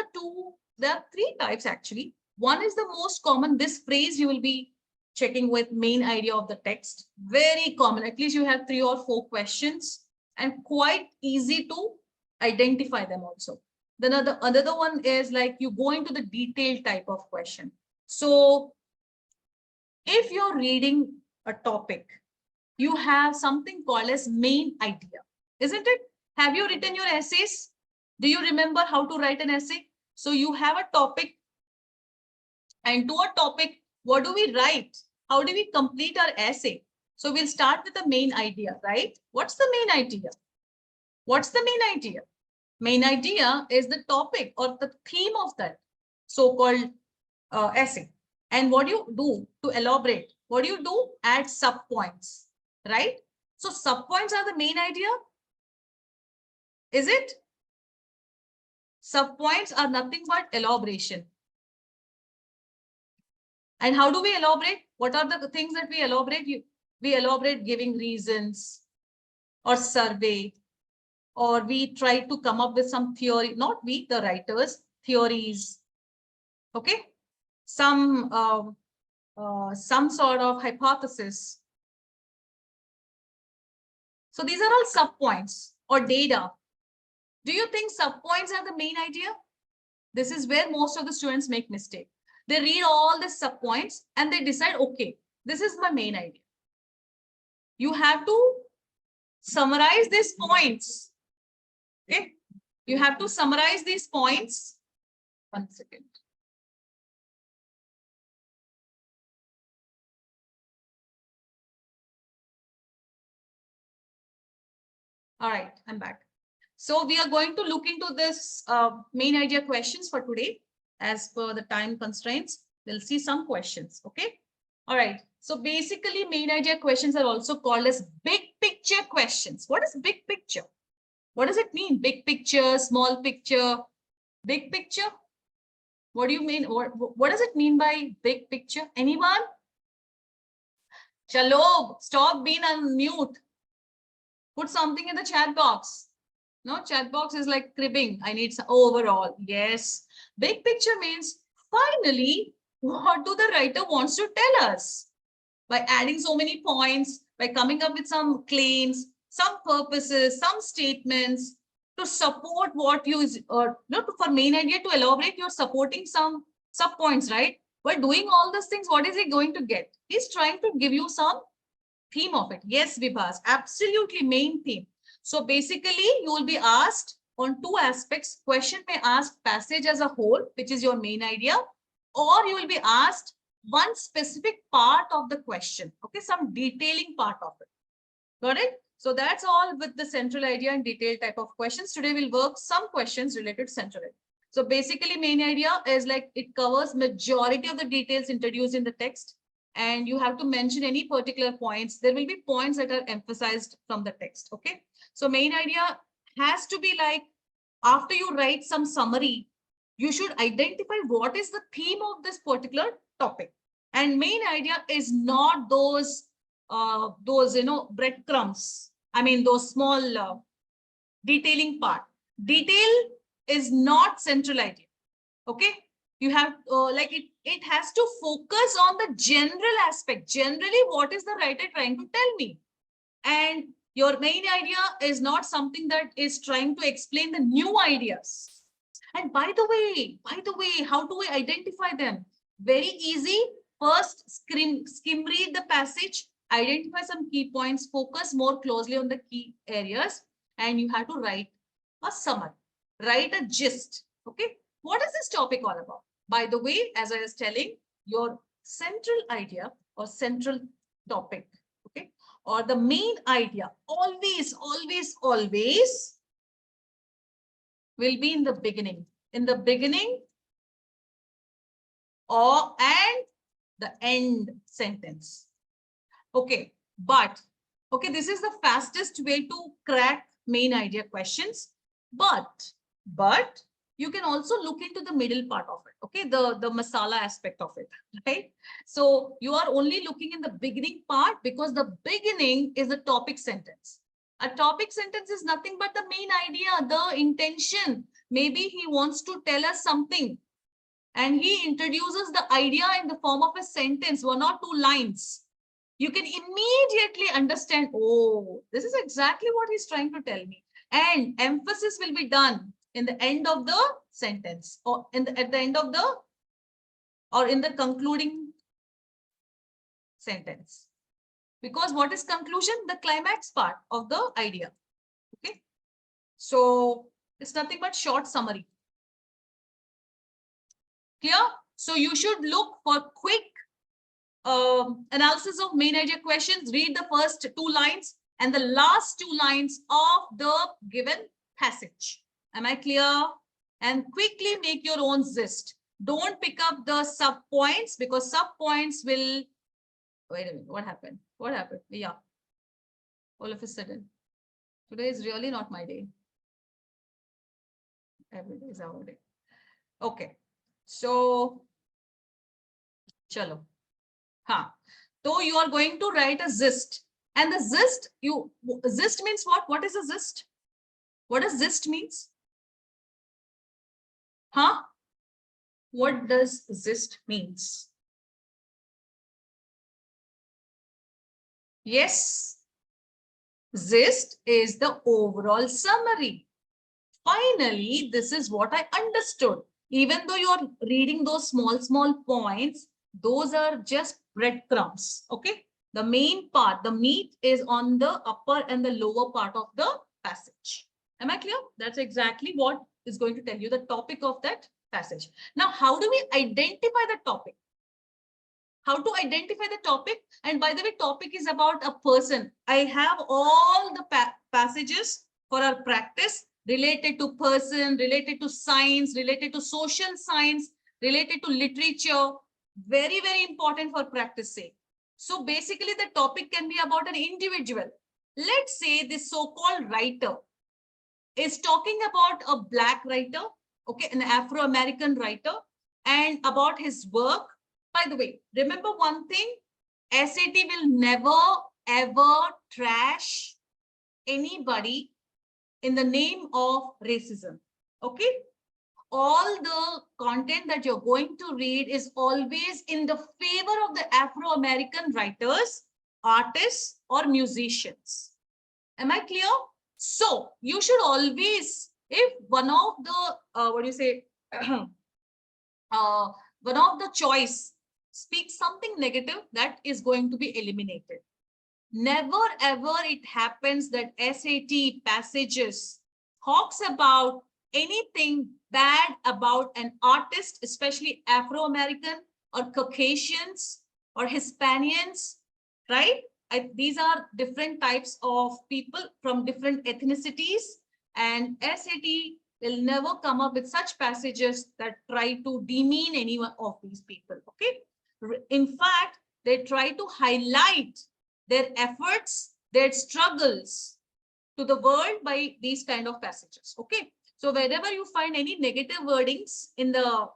there are 3 types actually. One is the most common. This phrase you will be checking with main idea of the text. Very common. At least you have 3 or 4 questions and quite easy to identify them also. Then another one is like you go into the detailed type of question. So if you're reading a topic, you have something called as main idea, isn't it? Have you written your essays? Do you remember how to write an essay? So you have a topic, and to a topic, what do we write? How do we complete our essay? So we'll start with the main idea, right? What's the main idea? What's the main idea? Main idea is the topic or the theme of that so-called essay. And what do you do to elaborate? What do you do? Add subpoints, right? So subpoints are the main idea. Is it? Subpoints are nothing but elaboration. And how do we elaborate? What are the things that we elaborate? We elaborate giving reasons or survey, or we try to come up with some theory, not we, the writers, theories. Okay. Some sort of hypothesis. So these are all subpoints or data. Do you think subpoints are the main idea? This is where most of the students make mistake. They read all the subpoints and they decide, okay, this is my main idea. You have to summarize these points. Okay. You have to summarize these points. 1 second. All right, I'm back. So we are going to look into this main idea questions for today. As per the time constraints, we'll see some questions. Okay. All right. So basically, main idea questions are also called as big picture questions. What is big picture? What does it mean? Big picture, small picture, big picture? What do you mean? What does it mean by big picture? Anyone? Chalo, stop being on mute. Put something in the chat box. No, chat box is like cribbing. I need some overall. Yes. Big picture means finally, what do the writer wants to tell us? By adding so many points, by coming up with some claims, some purposes, some statements to support what you is, or for main idea to elaborate, you're supporting some sub points, right? By doing all these things, what is he going to get? He's trying to give you some theme of it. Yes, Vibhas, absolutely main theme. So basically, you will be asked on two aspects. Question may ask passage as a whole, which is your main idea, or you will be asked one specific part of the question. Okay, some detailing part of it. Got it? So that's all with the central idea and detailed type of questions. Today we'll work some questions related to central idea. So basically, main idea is like it covers majority of the details introduced in the text, and you have to mention any particular points. There will be points that are emphasized from the text. Okay, so main idea has to be like, after you write some summary, you should identify what is the theme of this particular topic. And main idea is not those breadcrumbs. I mean, those small detailing part. Detail is not central idea. Okay, you have it has to focus on the general aspect. Generally, what is the writer trying to tell me? And your main idea is not something that is trying to explain the new ideas. And by the way, how do we identify them? Very easy. First, skim read the passage, identify some key points, focus more closely on the key areas, and you have to write a summary, write a gist. Okay, what is this topic all about? By the way, as I was telling, your central idea or central topic, okay, or the main idea always will be in the beginning. In the beginning and the end sentence. Okay, but okay, this is the fastest way to crack main idea questions. But you can also look into the middle part of it. Okay, the masala aspect of it, right? So you are only looking in the beginning part because the beginning is the topic sentence. A topic sentence is nothing but the main idea, the intention. Maybe he wants to tell us something, and he introduces the idea in the form of a sentence, 1 or 2 lines. You can immediately understand, oh, this is exactly what he's trying to tell me. And emphasis will be done in the end of the sentence, or at the end of the, or in the concluding sentence. Because what is conclusion? The climax part of the idea. Okay. So it's nothing but short summary. Clear? So you should look for quick analysis of main idea questions. Read the first 2 lines and the last 2 lines of the given passage. Am I clear? And quickly make your own gist. Don't pick up the sub points, because sub points will, wait a minute, what happened? What happened? Yeah. All of a sudden. Today is really not my day. Every day is our day. Okay. So, chalo. So you are going to write a gist. And the gist, gist means what? What is a gist? What does gist means? What does gist means? Yes. Gist is the overall summary. Finally, this is what I understood. Even though you're reading those small points, those are just breadcrumbs. Okay. The main part, the meat is on the upper and the lower part of the passage. Am I clear? That's exactly what is going to tell you the topic of that passage. Now, how do we identify the topic? How to identify the topic? And by the way, topic is about a person. I have all the passages for our practice related to person, related to science, related to social science, related to literature. Very, very important for practice sake. So basically, the topic can be about an individual. Let's say this so-called writer is talking about a black writer, okay, an Afro-American writer, and about his work. By the way, remember one thing, SAT will never, ever trash anybody in the name of racism, okay? all the content that you're going to read is always in the favor of the Afro-American writers, artists, or musicians. Am I clear? So you should always, if one of the, what do you say, one of the choice speaks something negative, that is going to be eliminated. Never ever it happens that SAT passages talks about anything bad about an artist, especially Afro-American or Caucasians or Hispanians, right? These are different types of people from different ethnicities, and SAT will never come up with such passages that try to demean any one of these people, okay? In fact, they try to highlight their efforts, their struggles to the world by these kind of passages, okay? So wherever you find any negative wordings in the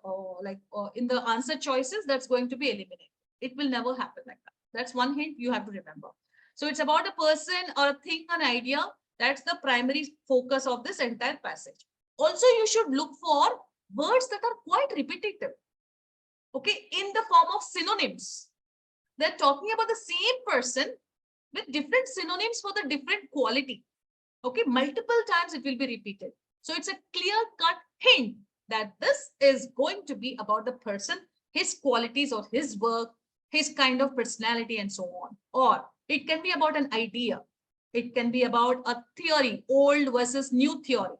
in the answer choices, that's going to be eliminated. It will never happen like that. That's one hint you have to remember. So it's about a person or a thing, an idea. That's the primary focus of this entire passage. Also, you should look for words that are quite repetitive, okay, in the form of synonyms. They're talking about the same person with different synonyms for the different quality. Okay, multiple times it will be repeated. So it's a clear-cut hint that this is going to be about the person, his qualities or his work, his kind of personality and so on. Or it can be about an idea. It can be about a theory, old versus new theory.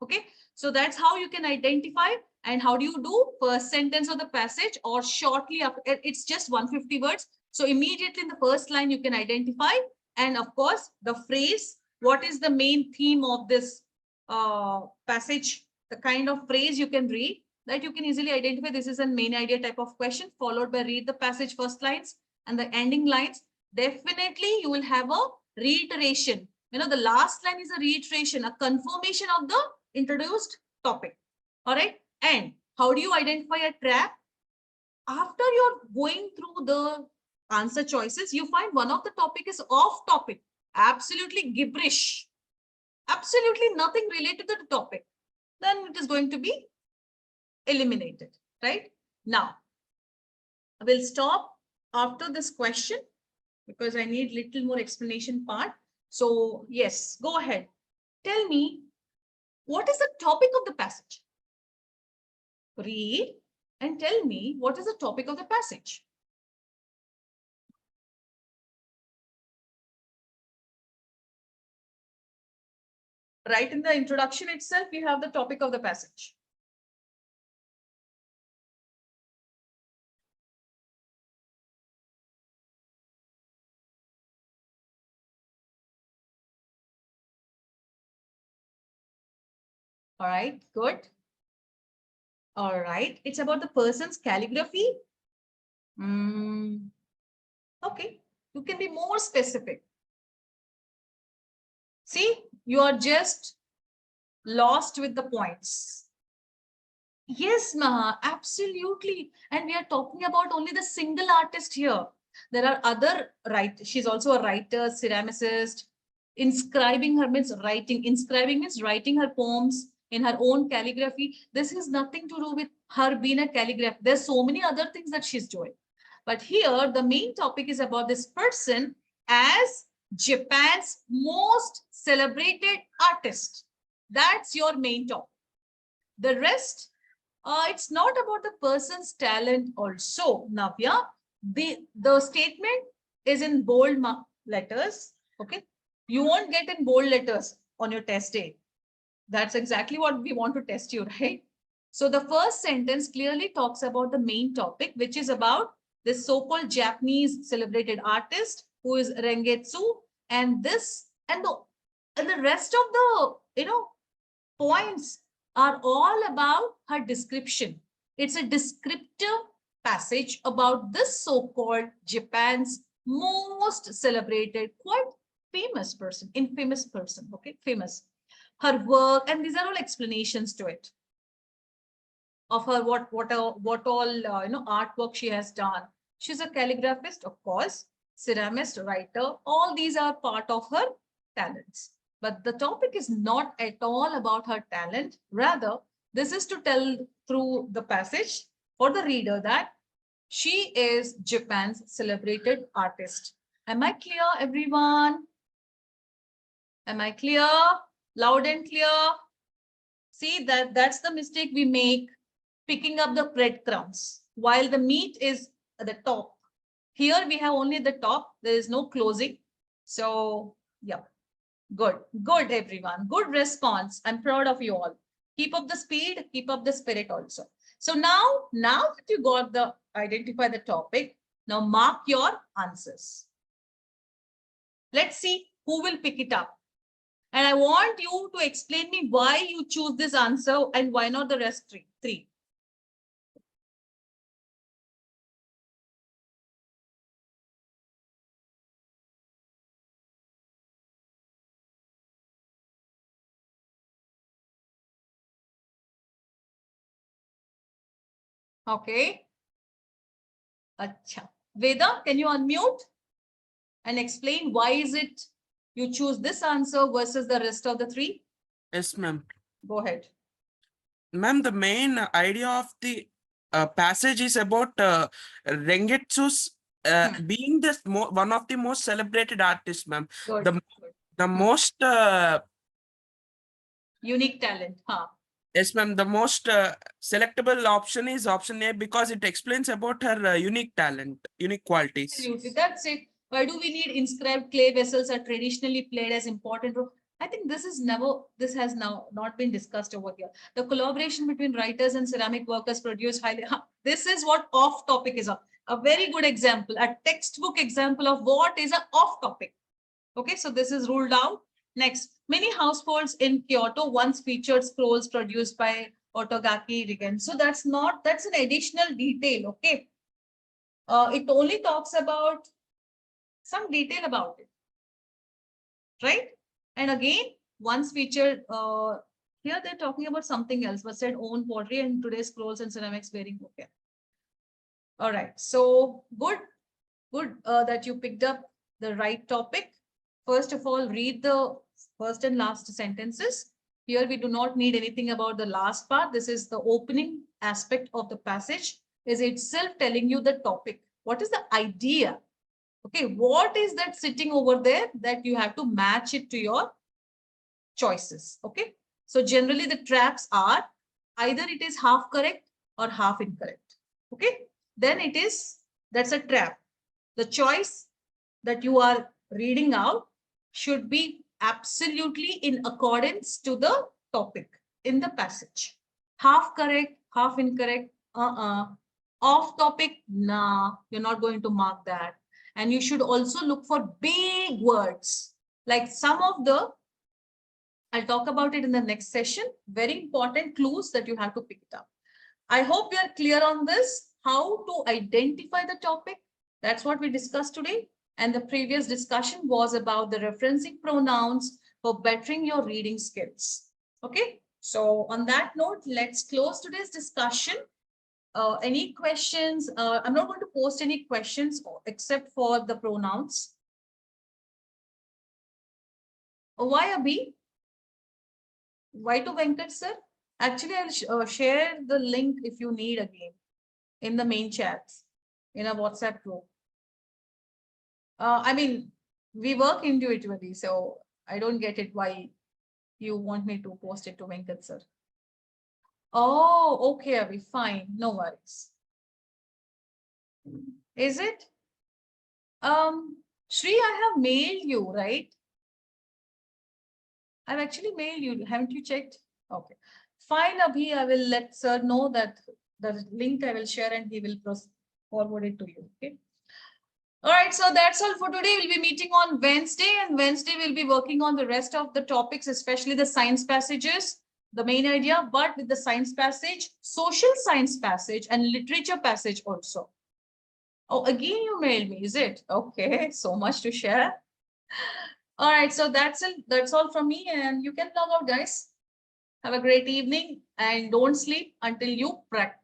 Okay, so that's how you can identify. And how do you do? First sentence of the passage or shortly after, it's just 150 words. So immediately in the first line, you can identify. And of course, the phrase, what is the main theme of this passage, the kind of phrase you can read, that you can easily identify this is a main idea type of question, followed by read the passage first lines and the ending lines. Definitely, you will have a reiteration. You know, the last line is a reiteration, a confirmation of the introduced topic. All right. And how do you identify a trap? After you're going through the answer choices, you find one of the topic is off topic, absolutely gibberish, absolutely nothing related to the topic. Then it is going to be eliminated, right? Now, I will stop after this question because I need little more explanation part. So yes, go ahead. Tell me, what is the topic of the passage? Read and tell me what is the topic of the passage. Right in the introduction itself, we have the topic of the passage. All right, good. All right, it's about the person's calligraphy. Okay, you can be more specific. See, you are just lost with the points. Yes, Maha, absolutely. And we are talking about only the single artist here. There are other writers. She's also a writer, ceramicist. Inscribing her means writing. Inscribing means writing her poems in her own calligraphy. This has nothing to do with her being a calligrapher. There's so many other things that she's doing. But here, the main topic is about this person as Japan's most celebrated artist. That's your main topic. The rest, it's not about the person's talent also, Navya. The statement is in bold letters, okay? You won't get in bold letters on your test day. That's exactly what we want to test you, right? So the first sentence clearly talks about the main topic, which is about this so-called Japanese celebrated artist who is Rengetsu, and this and the rest of the points are all about her description. It's a descriptive passage about this so-called Japan's most celebrated, quite famous person, infamous person, okay, famous. Her work, and these are all explanations to it of her what all artwork she has done. She's a calligraphist, of course, ceramist, writer. All these are part of her talents. But the topic is not at all about her talent. Rather, This is to tell through the passage for the reader that she is Japan's celebrated artist. Am I clear, everyone? Am I clear? Loud and clear? See, that's the mistake we make, picking up the breadcrumbs while the meat is at the top. Here we have only the top, there is no closing. So, yeah, good, everyone. Good response. I'm proud of you all. Keep up the speed, keep up the spirit also. So now that you got the identify the topic, now mark your answers. Let's see who will pick it up. And I want you to explain me why you choose this answer and why not the rest three. Okay. Acha. Veda, can you unmute and explain why is it you choose this answer versus the rest of the three? Yes, ma'am. Go ahead. Ma'am, the main idea of the passage is about Rengetsu's being the one of the most celebrated artists, ma'am. Good. The most unique talent. Huh? Yes, ma'am. The most selectable option is option A because it explains about her unique talent, unique qualities. Absolutely, that's it. Why do we need inscribed clay vessels are traditionally played as important role? I think this has now not been discussed over here. The collaboration between writers and ceramic workers produce highly. This is what off topic is. A very good example, a textbook example of what is an off topic. Okay, so this is ruled out. Next, many households in Kyoto once featured scrolls produced by Otogaki Rigen. So that's an additional detail. Okay. It only talks about some detail about it, right? And again, once featured, here they're talking about something else, but said own pottery and today's scrolls and ceramics bearing. Okay. All right. So good that you picked up the right topic. First of all, read the first and last sentences. Here we do not need anything about the last part. This is the opening aspect of the passage, is itself telling you the topic. What is the idea? Okay, what is that sitting over there that you have to match it to your choices? Okay, so generally the traps are either it is half correct or half incorrect. Okay, then that's a trap. The choice that you are reading out should be absolutely in accordance to the topic in the passage. Half correct, half incorrect, off topic, nah, you're not going to mark that. And you should also look for big words, like some of the, I'll talk about it in the next session, very important clues that you have to pick it up. I hope we are clear on this, how to identify the topic. That's what we discussed today. And the previous discussion was about the referencing pronouns for bettering your reading skills. Okay, so on that note, let's close today's discussion. Any questions? I'm not going to post any questions except for the pronouns. Why Abhi? Why to Venkat sir? Actually, I'll share the link if you need again in the main chats in a WhatsApp group. I mean, we work intuitively, so I don't get it why you want me to post it to Venkat sir. Oh, okay, Abhi, fine, no worries. Is it? Shri, I have mailed you, right? I've actually mailed you. Haven't you checked? Okay. Fine, Abhi, I will let sir know that the link I will share and he will forward it to you. Okay. All right, so that's all for today. We'll be meeting on Wednesday, and Wednesday we'll be working on the rest of the topics, especially the science passages, the main idea, but with the science passage, social science passage, and literature passage also. Oh, again, you mailed me, is it? Okay, so much to share. All right, so that's it. That's all from me, and you can log out, guys. Have a great evening and don't sleep until you practice.